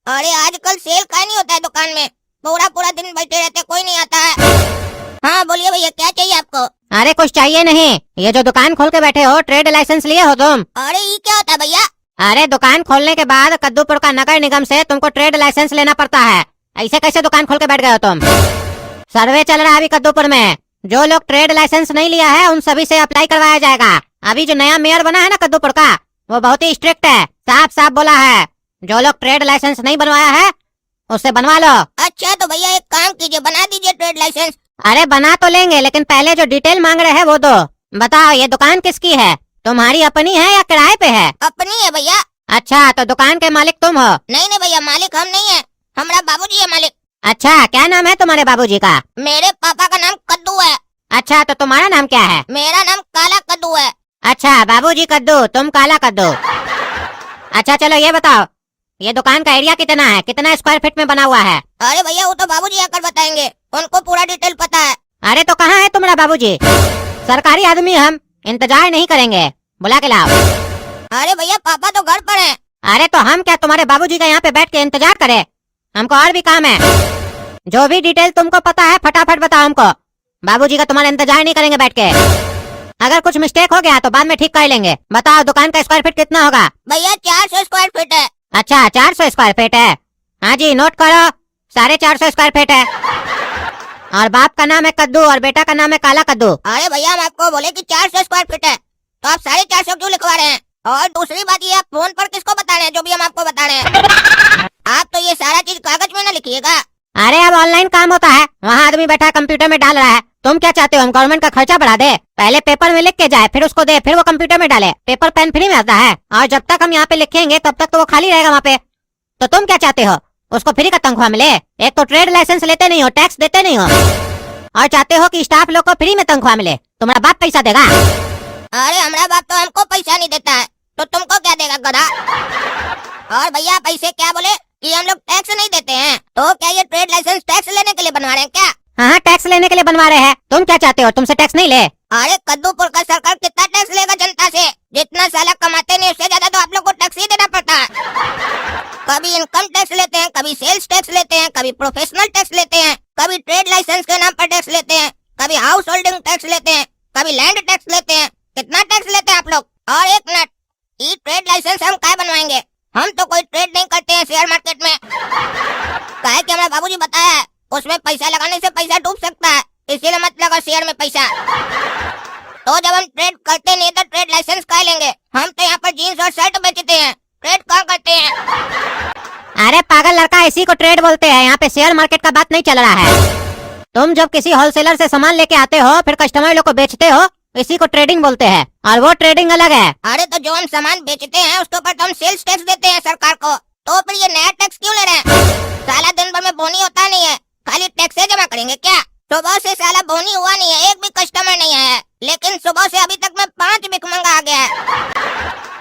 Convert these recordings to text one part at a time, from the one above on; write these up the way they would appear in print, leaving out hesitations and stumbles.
अरे आजकल सेल का नहीं होता है दुकान में, पूरा पूरा दिन बैठे रहते, कोई नहीं आता है। हाँ बोलिए भैया, क्या चाहिए आपको? अरे कुछ चाहिए नहीं, ये जो दुकान खोल के बैठे हो, ट्रेड लाइसेंस लिए हो तुम? अरे ये क्या होता है भैया? अरे दुकान खोलने के बाद कद्दूपुर का नगर निगम से तुमको ट्रेड लाइसेंस लेना पड़ता है। ऐसे कैसे दुकान खोल के बैठ गए हो तुम? सर्वे चल रहा है अभी कद्दूपुर में, जो लोग ट्रेड लाइसेंस नहीं लिया है उन सभी से अप्लाई करवाया जाएगा। अभी जो नया मेयर बना है ना कद्दूपुर का, वो बहुत ही स्ट्रिक्ट है, साफ साफ बोला है जो लोग ट्रेड लाइसेंस नहीं बनवाया है उससे बनवा लो। अच्छा तो भैया एक काम कीजिए, बना दीजिए ट्रेड लाइसेंस। अरे बना तो लेंगे, लेकिन पहले जो डिटेल मांग रहे हैं वो दो। बताओ ये दुकान किसकी है, तुम्हारी अपनी है या किराए पे है? अपनी है भैया। अच्छा तो दुकान के मालिक तुम हो? नहीं नहीं भैया, मालिक हम नहीं है, हमारा बाबूजी है मालिक। अच्छा क्या नाम है तुम्हारे बाबूजी का? मेरे पापा का नाम कद्दू है। अच्छा तो तुम्हारा नाम क्या है? मेरा नाम काला कद्दू है। अच्छा बाबूजी कद्दू, तुम काला कद्दू। अच्छा चलो ये बताओ, ये दुकान का एरिया कितना है, कितना स्क्वायर फीट में बना हुआ है? अरे भैया वो तो बाबूजी आकर बताएंगे, उनको पूरा डिटेल पता है। अरे तो कहाँ है तुम्हारा बाबूजी? सरकारी आदमी हम, इंतजार नहीं करेंगे, बुला के लाओ। अरे भैया पापा तो घर पर हैं। अरे तो हम क्या तुम्हारे बाबूजी का यहाँ पे बैठ के इंतजार करें? हमको और भी काम है। जो भी डिटेल तुमको पता है फटाफट बताओ हमको, बाबूजी का तुम्हारा इंतजार नहीं करेंगे बैठ के। अगर कुछ मिस्टेक हो गया तो बाद में ठीक कर लेंगे। बताओ दुकान का स्क्वायर फीट कितना होगा? भैया 400 स्क्वायर फीट है। अच्छा 400 स्क्वायर फीट है, हाँ जी नोट करो, 450 स्क्वायर फीट है। और बाप का नाम है कद्दू और बेटा का नाम है काला कद्दू। अरे भैया हम आपको बोले कि 400 स्क्वायर फीट है, तो आप 450 क्यों लिखवा रहे हैं? और दूसरी बात ये, आप फोन पर किसको बता रहे हैं जो भी हम आपको बता रहे हैं? आप तो ये सारा चीज कागज में न लिखिएगा। अरे अब ऑनलाइन काम होता है, वहाँ आदमी बैठा कंप्यूटर में डाल रहा है। तुम क्या चाहते हो हम गवर्नमेंट का खर्चा बढ़ा दे? पहले पेपर में लिख के जाए, फिर उसको दे, फिर वो कंप्यूटर में डाले। पेपर पेन फ्री में आता है, और जब तक हम यहाँ पे लिखेंगे तब तक तो वो खाली रहेगा वहाँ पे। तो तुम क्या चाहते हो, उसको फ्री का तनख्वाह मिले? एक तो ट्रेड लाइसेंस लेते नहीं हो, टैक्स देते नहीं हो, और चाहते हो कि स्टाफ लोग को फ्री में तनख्वाह मिले। तुम्हारा बाप पैसा देगा? अरे हमारा बाप तो हमको पैसा नहीं देता है, तो तुमको क्या देगा गधा? और भैया आप ऐसे क्या बोले कि हम लोग टैक्स नहीं देते हैं, तो क्या ये ट्रेड लाइसेंस टैक्स लेने के लिए बनवा रहे हैं क्या? हाँ टैक्स लेने के लिए बनवा रहे हैं। तुम क्या चाहते हो तुमसे टैक्स नहीं ले? अरे कद्दूपुर का सरकार कितना टैक्स लेगा जनता से? जितना साला कमाते नहीं उससे ज्यादा तो आप लोग को टैक्स ही देना पड़ता है। कभी इनकम टैक्स लेते हैं, कभी सेल्स टैक्स लेते हैं, कभी प्रोफेशनल टैक्स लेते हैं, कभी ट्रेड लाइसेंस के नाम पर टैक्स लेते हैं, कभी हाउस होल्डिंग टैक्स लेते हैं, कभी लैंड टैक्स लेते हैं। कितना टैक्स लेते हैं आप लोग? और एक मिनट, ये ट्रेड लाइसेंस हम क्या बनवाएंगे? हम तो कोई ट्रेड नहीं करते हैं शेयर मार्केट में। काहे कि हमारा बाबूजी बताया है उसमें पैसा लगाने से पैसा डूब सकता है, इसीलिए मत लगा शेयर में पैसा। तो जब हम ट्रेड करते नहीं तो ट्रेड लाइसेंस क्या लेंगे? हम तो यहाँ पर जीन्स और शर्ट बेचते हैं, ट्रेड कहाँ करते हैं? अरे पागल लड़का, इसी को ट्रेड बोलते हैं, यहाँ पे शेयर मार्केट का बात नहीं चल रहा है। तुम जब किसी होलसेलर से सामान लेके आते हो फिर कस्टमर लोग को बेचते हो, इसी को ट्रेडिंग बोलते हैं, और वो ट्रेडिंग अलग है। अरे तो जो हम सामान बेचते हैं उसके ऊपर तो हम सेल्स टैक्स देते हैं सरकार को, तो फिर ये नया टैक्स क्यों ले रहे हैं? साला दिन भर में बोनी होता नहीं है, खाली टैक्स जमा करेंगे क्या? सुबह से साला बोनी हुआ नहीं है, एक भी कस्टमर नहीं आया है, लेकिन सुबह से अभी तक में 5 भिखमंगा आ गया है,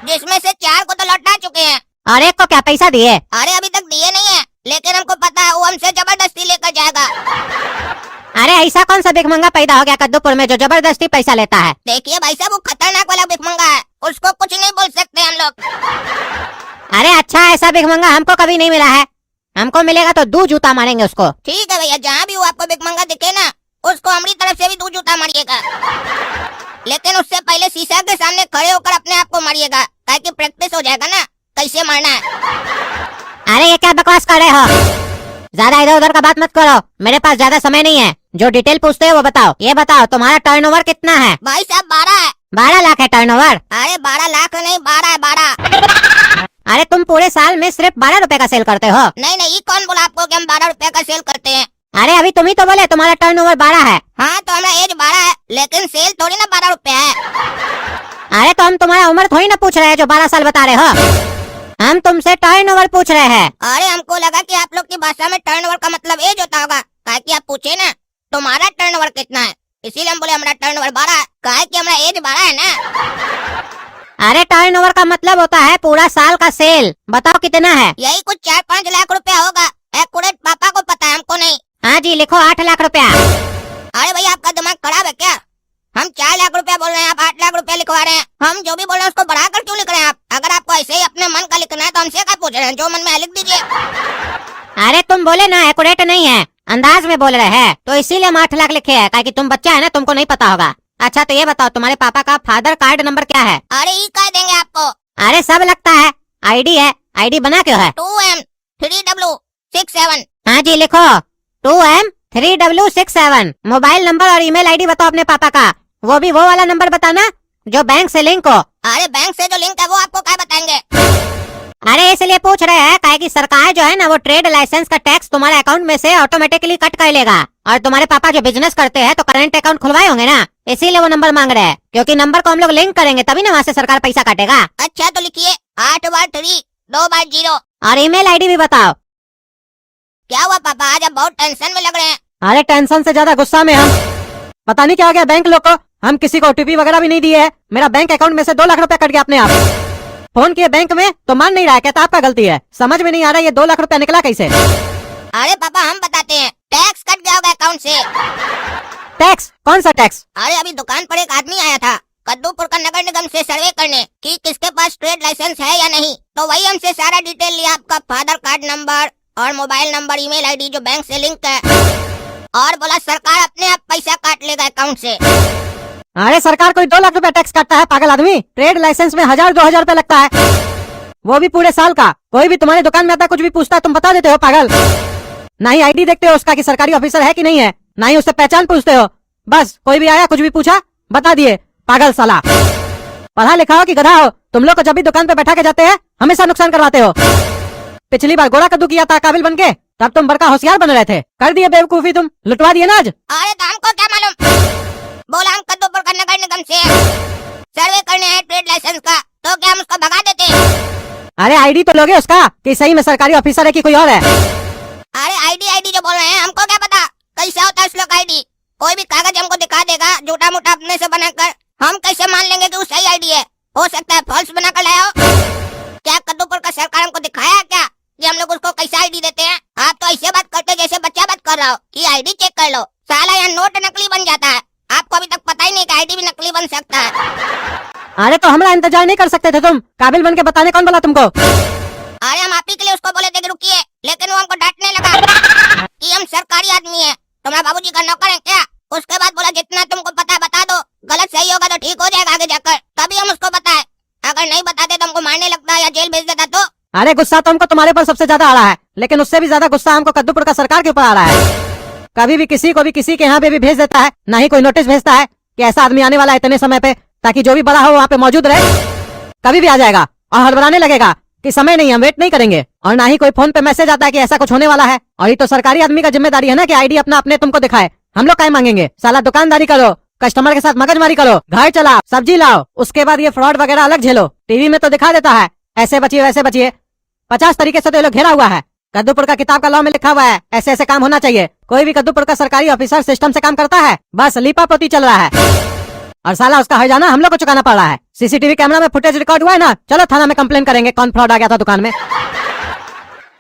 जिसमें से 4 को तो लौटा चुके हैं। और एक को क्या पैसा दिए? अरे अभी तक दिए नहीं है, लेकिन हमको पता है वो हमसे जबरदस्ती लेकर जाएगा। अरे ऐसा कौन सा भिखमंगा पैदा हो गया कद्दूपुर में जो जबरदस्ती पैसा लेता है? देखिए भाई साहब, वो खतरनाक वाला भिखमंगा है, उसको कुछ नहीं बोल सकते हम लोग। अरे अच्छा ऐसा भिखमंगा हमको कभी नहीं मिला है, हमको मिलेगा तो 2 जूता मारेंगे उसको। ठीक है भैया, जहाँ भी वो आपको भिखमंगा दिखे ना, उसको हमारी तरफ से भी 2 जूता मारिएगा, लेकिन उससे पहले शीशा के सामने खड़े होकर अपने आप को मारिएगा, ताकि प्रैक्टिस हो जाएगा ना कैसे मारना है। अरे ये क्या बकवास कर रहे हो, ज्यादा इधर उधर का बात मत करो, मेरे पास ज्यादा समय नहीं है। जो डिटेल पूछते हो वो बताओ। ये बताओ तुम्हारा टर्नओवर कितना है? भाई साहब 12 है। 12 लाख है टर्नओवर? अरे 12 लाख नहीं, 12 है 12। अरे तुम पूरे साल में सिर्फ 12 रुपए का सेल करते हो? नहीं नहीं, ये कौन बोला आपको कि हम 12 रुपए का सेल करते हैं? अरे अभी तुम ही तो बोले तुम्हारा टर्नओवर 12 है। हाँ तो हमारा एज 12 है, लेकिन सेल थोड़ी ना 12 रुपए है। अरे तो हम तुम्हारा उम्र थोड़ी ना पूछ रहे हैं जो 12 साल बता रहे हो, हम तुमसे टर्नओवर पूछ रहे हैं। अरे हमको लगा कि आप लोग की भाषा में टर्नओवर का मतलब एज होता होगा, काहे कि आप पूछे ना तुम्हारा टर्नओवर कितना है, इसीलिए हम बोले हमारा टर्नओवर 12 है, काहे कि हमारा एज 12 है ना। अरे टर्नओवर का मतलब होता है पूरा साल का सेल। बताओ कितना है? यही कुछ 4-5 लाख रुपया होगा, एक्यूरेट पापा को पता है, हमको नहीं। हाँ जी लिखो 8 लाख रुपया। अरे भैया आपका दिमाग खराब है क्या? हम 4 लाख रुपया बोल रहे हैं, आप 8 लाख रुपया लिखवा रहे हैं। हम जो भी बोल रहे हैं उसको बढ़ाकर क्यों लिख रहे हैं आप? अगर आपको ऐसे ही अपने मन का लिखना है तो हमसे क्या पूछ रहे हैं, जो मन में है लिख दीजिए। अरे तुम बोले ना एक्यूरेट नहीं है, अंदाज में बोल रहे हैं, तो इसीलिए हम 8 लाख लिखे हैं, कि तुम बच्चा है ना, तुमको नहीं पता होगा। अच्छा तो ये बताओ तुम्हारे पापा का फादर कार्ड नंबर क्या है? अरे ये कह देंगे आपको। अरे सब लगता है, आईडी है, आईडी बना क्यों है? 2M3W67। हाँ जी लिखो 2M3W67। मोबाइल नंबर और ईमेल आईडी बताओ अपने पापा का, वो भी वो वाला नंबर बताना जो बैंक से लिंक हो। अरे बैंक से जो लिंक है वो आपको क्या बताएंगे? अरे इसलिए पूछ रहे हैं काहे कि सरकार जो है ना वो ट्रेड लाइसेंस का टैक्स तुम्हारे अकाउंट में से ऑटोमेटिकली कट कर लेगा, और तुम्हारे पापा जो बिजनेस करते हैं तो करंट अकाउंट खुलवाए होंगे ना, इसीलिए वो नंबर मांग रहे हैं, क्योंकि नंबर को हम लोग लिंक करेंगे तभी ना वहाँ से सरकार पैसा काटेगा। अच्छा तो लिखिए 8/3 2/0। और ईमेल आईडी भी बताओ। क्या हुआ पापा, आज आप बहुत टेंशन में लग रहे हैं। अरे टेंशन से ज्यादा गुस्सा में हम, पता नहीं क्या हो गया बैंक लोग को, हम किसी को ओटीपी वगैरह भी नहीं दिए है, मेरा बैंक अकाउंट में से 2 लाख रुपया कट गया अपने आप। फोन किए बैंक में तो मान नहीं रहा है, कहता आपका गलती है, समझ में नहीं आ रहा ये 2 लाख रुपया निकला कैसे? अरे पापा हम बताते हैं, टैक्स कट गया होगा अकाउंट से। टैक्स? कौन सा टैक्स? अरे अभी दुकान पर एक आदमी आया था कद्दूपुर का नगर निगम से सर्वे करने कि किसके पास ट्रेड लाइसेंस है या नहीं, तो वही हमसे सारा डिटेल लिया, आपका फादर कार्ड नंबर और मोबाइल नंबर, ईमेल आईडी जो बैंक से लिंक है, और बोला सरकार अपने आप पैसा काट लेगा अकाउंट से। अरे सरकार कोई 2 लाख रुपया टैक्स काटता है पागल आदमी? ट्रेड लाइसेंस में 1000-2000 रुपया लगता है, वो भी पूरे साल का। कोई भी तुम्हारी दुकान में आता कुछ भी पूछता है तुम बता देते हो पागल। ना ही आईडी देखते हो उसका कि सरकारी ऑफिसर है कि नहीं है, ना ही उससे पहचान पूछते हो, बस कोई भी आया कुछ भी पूछा बता दिए, पागल साला। पढ़ा लिखा हो कि गधा हो, तुम लोग को जब भी दुकान पे बैठा के जाते हैं हमेशा नुकसान करवाते हो। पिछली बार गोरा कद्दू किया था काबिल बन के, तब तुम बड़का होशियार बन रहे थे, कर दिए बेवकूफी, तुम लुटवा दिए ना आज। अरे तो हमको क्या मालूम, बोला हम कद्दूपुर का नगर निगम से सर्वे करने हैं ट्रेड लाइसेंस का, तो क्या हम उसको भगा देते? अरे आईडी तो लोगे उसका कि सही में सरकारी ऑफिसर है कि कोई और है? अरे आईडी जो बोल रहे हैं, हमको क्या पता कैसा होता है उस लोग आईडी, कोई भी कागज हमको दिखा देगा झूठा मूठा अपने से बनाकर, हम कैसे मान लेंगे कि वो सही आईडी है? हो सकता है फॉल्स बना कर लाया हो। क्या कद्दूपुर का सरकार हमको दिखाया क्या कि हम लोग उसको कैसा आईडी देते हैं? आप तो ऐसे बात करते जैसे बच्चा बात कर रहा हो कि आईडी चेक कर लो, साला यहाँ नोट नकली बन जाता है, आपको अभी तक पता ही नहीं कि आईडी भी नकली बन सकता है। अरे तो हमारा इंतजार नहीं कर सकते थे तुम? काबिल बन के बताने कौन बोला तुमको? अरे हम आप ही के लिए उसको बोले थे कि रुकिए, लेकिन वो हमको डांटने लगा कि हम सरकारी आदमी है, तुम्हारे बाबूजी का नौकर है क्या? उसके बाद बोला जितना तुमको पता है बता दो, गलत सही होगा तो ठीक हो जाएगा आगे जाकर, तभी हम उसको बताए, अगर नहीं बताते तो हमको मारने लगता या जेल भेज देता तो। अरे गुस्सा तो हमको तुम्हारे पर सबसे ज्यादा आ रहा है, लेकिन उससे भी ज्यादा गुस्सा हमको कद्दूपुर का सरकार के ऊपर आ रहा है। कभी भी किसी को भी किसी के यहाँ पे भी भेज देता है, ना ही कोई नोटिस भेजता है कि ऐसा आदमी आने वाला है इतने समय पे, ताकि जो भी बड़ा हो वहाँ पे मौजूद रहे। कभी भी आ जाएगा और हड़बड़ाने लगेगा कि समय नहीं, हम वेट नहीं करेंगे, और ना ही कोई फोन पे मैसेज आता है कि ऐसा कुछ होने वाला है। और ये तो सरकारी आदमी का जिम्मेदारी है ना कि आईडी अपना अपने तुमको दिखाए, हम लोग क्या मांगेंगे? साला दुकानदारी करो, कस्टमर के साथ मगजमारी करो, घर चलाओ, सब्जी लाओ, उसके बाद ये फ्रॉड वगैरह अलग झेलो। टीवी में तो दिखा देता है ऐसे बचिए वैसे बचिए, 50 तरीके से तो ये लोग घेरा हुआ है। कद्दूपुर का किताब का लॉ में लिखा हुआ है ऐसे ऐसे काम होना चाहिए। कोई भी कद्दूपुर का सरकारी ऑफिसर सिस्टम से काम करता है? बस लीपा पोती चल रहा है, और साला उसका हर्जाना हम लोग को चुकाना पड़ रहा है। सीसीटीवी कैमरा में फुटेज रिकॉर्ड हुआ है ना, चलो थाना में कंप्लेन करेंगे कौन फ्रॉड आ गया था दुकान में।